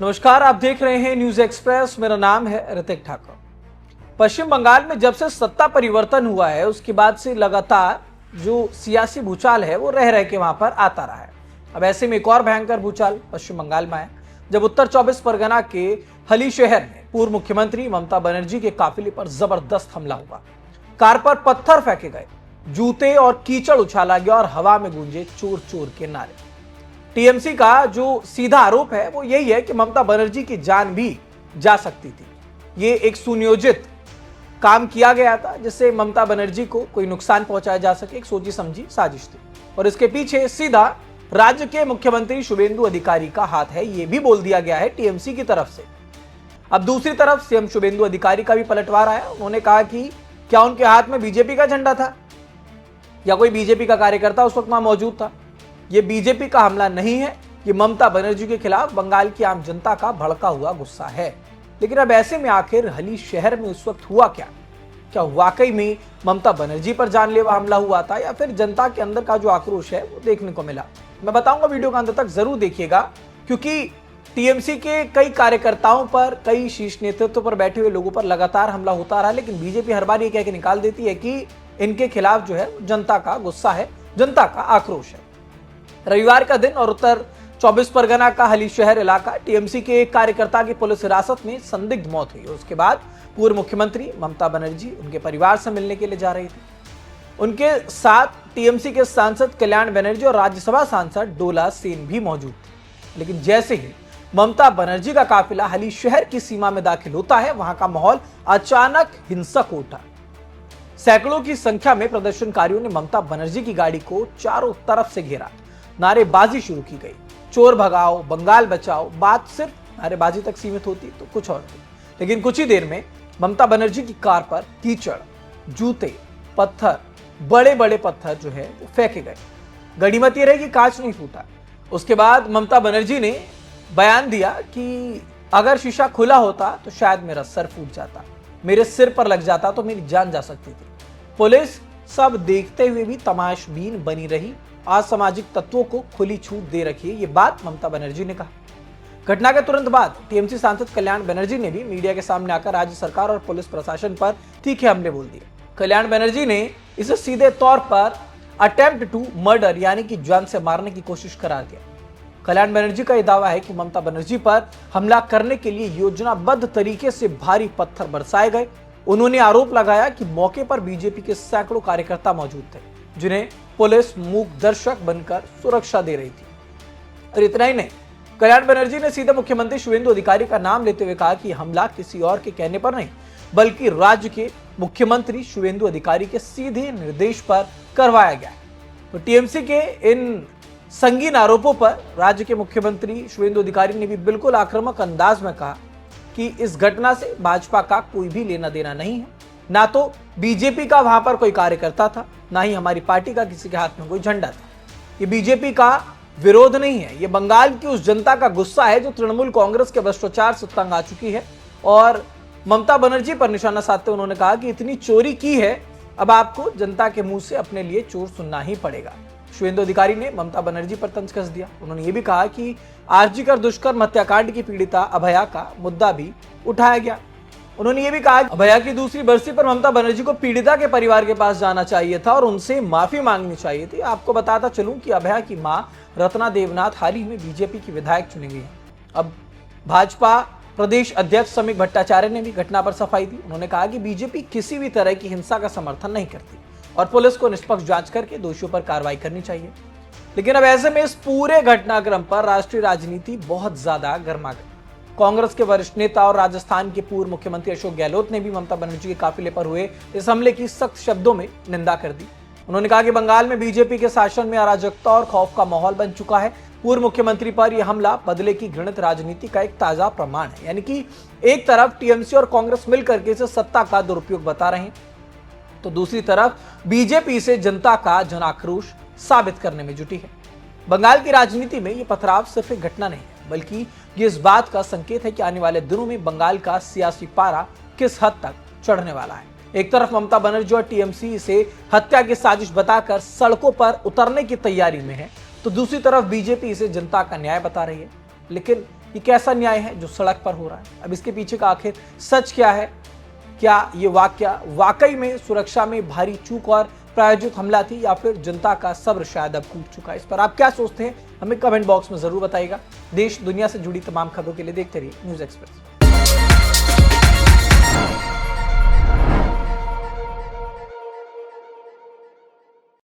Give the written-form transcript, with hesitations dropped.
नमस्कार, आप देख रहे हैं न्यूज एक्सप्रेस। मेरा नाम है ऋतिक ठाकुर। पश्चिम बंगाल में जब से सत्ता परिवर्तन हुआ है उसके बाद से लगातार जो सियासी भूचाल है वो रह के वहां पर आता रहा है। अब ऐसे में एक और भयंकर भूचाल पश्चिम बंगाल में आया जब उत्तर 24 परगना के हली शहर में पूर्व मुख्यमंत्री ममता बनर्जी के काफिले पर जबरदस्त हमला हुआ। कार पर पत्थर फेंके गए, जूते और कीचड़ उछाला गया और हवा में गूंजे चोर चोर के नारे। टीएमसी का जो सीधा आरोप है वो यही है कि ममता बनर्जी की जान भी जा सकती थी। ये एक सुनियोजित काम किया गया था जिससे ममता बनर्जी को कोई नुकसान पहुंचाया जा सके, एक सोची समझी साजिश थी और इसके पीछे सीधा राज्य के मुख्यमंत्री शुभेंदु अधिकारी का हाथ है, ये भी बोल दिया गया है टीएमसी की तरफ से। अब दूसरी तरफ सीएम शुभेंदु अधिकारी का भी पलटवार आया। उन्होंने कहा कि क्या उनके हाथ में बीजेपी का झंडा था या कोई बीजेपी का कार्यकर्ता उस वक्त वहां मौजूद था। ये बीजेपी का हमला नहीं है, ये ममता बनर्जी के खिलाफ बंगाल की आम जनता का भड़का हुआ गुस्सा है। लेकिन अब ऐसे में आखिर हली शहर में उस वक्त हुआ क्या वाकई में ममता बनर्जी पर जानलेवा हमला हुआ था या फिर जनता के अंदर का जो आक्रोश है वो देखने को मिला। मैं बताऊंगा, वीडियो का अंत तक जरूर देखिएगा, क्योंकि टीएमसी के कई कार्यकर्ताओं पर, कई शीर्ष नेतृत्व पर बैठे हुए लोगों पर लगातार हमला होता रहा, लेकिन बीजेपी हर बार ये कह के निकाल देती है कि इनके खिलाफ जो है जनता का गुस्सा है, जनता का आक्रोश है। रविवार का दिन और उत्तर 24 परगना का हली शहर इलाका, टीएमसी के एक कार्यकर्ता की पुलिस हिरासत में संदिग्ध मौत हुई। उसके बाद पूर्व मुख्यमंत्री ममता बनर्जी उनके परिवार से मिलने के लिए जा रही थी। उनके साथ टीएमसी के सांसद कल्याण बनर्जी और राज्यसभा सांसद डोला सेन भी मौजूद थे। लेकिन जैसे ही ममता बनर्जी का काफिला हली शहर की सीमा में दाखिल होता है, वहां का माहौल अचानक हिंसक हो उठा। सैकड़ों की संख्या में प्रदर्शनकारियों ने ममता बनर्जी की गाड़ी को चारों तरफ से घेरा, नारेबाजी शुरू की गई, चोर भगाओ, बंगाल बचाओ। बात सिर्फ नारेबाजी तक सीमित होती तो कुछ और थी, लेकिन कुछ ही देर में ममता बनर्जी की कार पर कीचड़, जूते, पत्थर, बड़े बड़े पत्थर जो है वो फेंके गए। गनीमत ये रही कि कांच नहीं फूटा। उसके बाद ममता बनर्जी ने बयान दिया कि अगर शीशा खुला होता तो शायद मेरा सर फूट जाता, मेरे सिर पर लग जाता तो मेरी जान जा सकती थी। पुलिस सब देखते हुए भी तमाशबीन बनी रही, असामाजिक तत्वों को खुली छूट दे रखी है, ये बात ममता बनर्जी ने कहा। घटना के तुरंत बाद टीएमसी सांसद कल्याण बनर्जी ने भी मीडिया के सामने आकर राज्य सरकार और पुलिस प्रशासन पर तीखे हमले बोल दिए। कल्याण बनर्जी ने इसे सीधे तौर पर अटेम्प्ट टू मर्डर यानी कि जान से मारने की कोशिश करार दिया। कल्याण बनर्जी का यह दावा है कि ममता बनर्जी पर हमला करने के लिए योजनाबद्ध तरीके से भारी पत्थर बरसाए गए। उन्होंने आरोप लगाया कि मौके पर बीजेपी के सैकड़ों कार्यकर्ता मौजूद थे, जिन्हें पुलिस मूक दर्शक बनकर सुरक्षा दे रही थी। और इतना ही नहीं, कल्याण बनर्जी ने सीधे मुख्यमंत्री शुभेंदु अधिकारी का नाम लेते हुए कहा कि हमला किसी और के कहने पर नहीं, बल्कि राज्य के मुख्यमंत्री शुभेंदु अधिकारी के सीधे निर्देश पर करवाया गया। तो टीएमसी के इन संगीन आरोपों पर राज्य के मुख्यमंत्री शुभेंदु अधिकारी ने भी बिल्कुल आक्रामक अंदाज में कहा कि इस घटना से भाजपा का कोई भी लेना देना नहीं है, ना तो बीजेपी का वहां पर कोई कार्यकर्ता था, ना ही हमारी पार्टी का किसी के हाथ में कोई झंडा था। ये बीजेपी का विरोध नहीं है, ये बंगाल की उस जनता का गुस्सा है जो तृणमूल कांग्रेस के भ्रष्टाचार से तंग आ चुकी है। और ममता बनर्जी पर निशाना साधते उन्होंने कहा कि इतनी चोरी की है, अब आपको जनता के मुंह से अपने लिए चोर सुनना ही पड़ेगा। शुभेंदु अधिकारी ने ममता बनर्जी पर तंज कस दिया। उन्होंने ये भी कहा कि आरजीकर दुष्कर्म हत्याकांड की पीड़िता अभया का मुद्दा भी उठाया गया। उन्होंने ये भी कहा कि अभया की दूसरी बरसी पर ममता बनर्जी को पीड़िता के परिवार के पास जाना चाहिए था और उनसे माफी मांगनी चाहिए थी। आपको बताता चलूं कि अभया की मां रत्ना देवनाथ हाल ही में बीजेपी की विधायक चुनी गई है। अब भाजपा प्रदेश अध्यक्ष समीक भट्टाचार्य ने भी घटना पर सफाई दी। उन्होंने कहा कि बीजेपी किसी भी तरह की हिंसा का समर्थन नहीं करती और पुलिस को निष्पक्ष जांच करके दोषियों पर कार्रवाई करनी चाहिए। लेकिन अब ऐसे में इस पूरे घटनाक्रम पर राष्ट्रीय राजनीति बहुत ज्यादा गर्मा गई। कांग्रेस के वरिष्ठ नेता और राजस्थान के पूर्व मुख्यमंत्री अशोक गहलोत ने भी ममता बनर्जी के काफिले पर हुए इस हमले की सख्त शब्दों में निंदा कर दी। उन्होंने कहा कि बंगाल में बीजेपी के शासन में अराजकता और खौफ का माहौल बन चुका है। पूर्व मुख्यमंत्री पर यह हमला बदले की घृणित राजनीति का एक ताजा प्रमाण है। यानी कि एक तरफ टीएमसी और कांग्रेस मिलकर के इसे सत्ता का दुरुपयोग बता रहे हैं, तो दूसरी तरफ बीजेपी से जनता का जनाक्रोश साबित करने में जुटी है। बंगाल की राजनीति में यह पथराव सिर्फ एक घटना नहीं है, बल्कि ये इस बात का संकेत है कि आने वाले दिनों में बंगाल का सियासी पारा किस हद तक चढ़ने वाला है। एक तरफ ममता बनर्जी और टीएमसी इसे हत्या की साजिश बताकर सड़कों पर उतरने की तैयारी में है, तो दूसरी तरफ बीजेपी इसे जनता का न्याय बता रही है। लेकिन ये कैसा न्याय है जो सड़क पर हो रहा है? अब इसके पीछे का आखिर सच क्या है? क्या ये वाकया वाकई में सुरक्षा में भारी चूक और प्रायोजित हमला थी, या फिर जनता का सब्र शायद अब टूट चुका है? इस पर आप क्या सोचते हैं, हमें कमेंट बॉक्स में जरूर बताइएगा। देश दुनिया से जुड़ी तमाम खबरों के लिए देखते रहिए न्यूज़ एक्सप्रेस।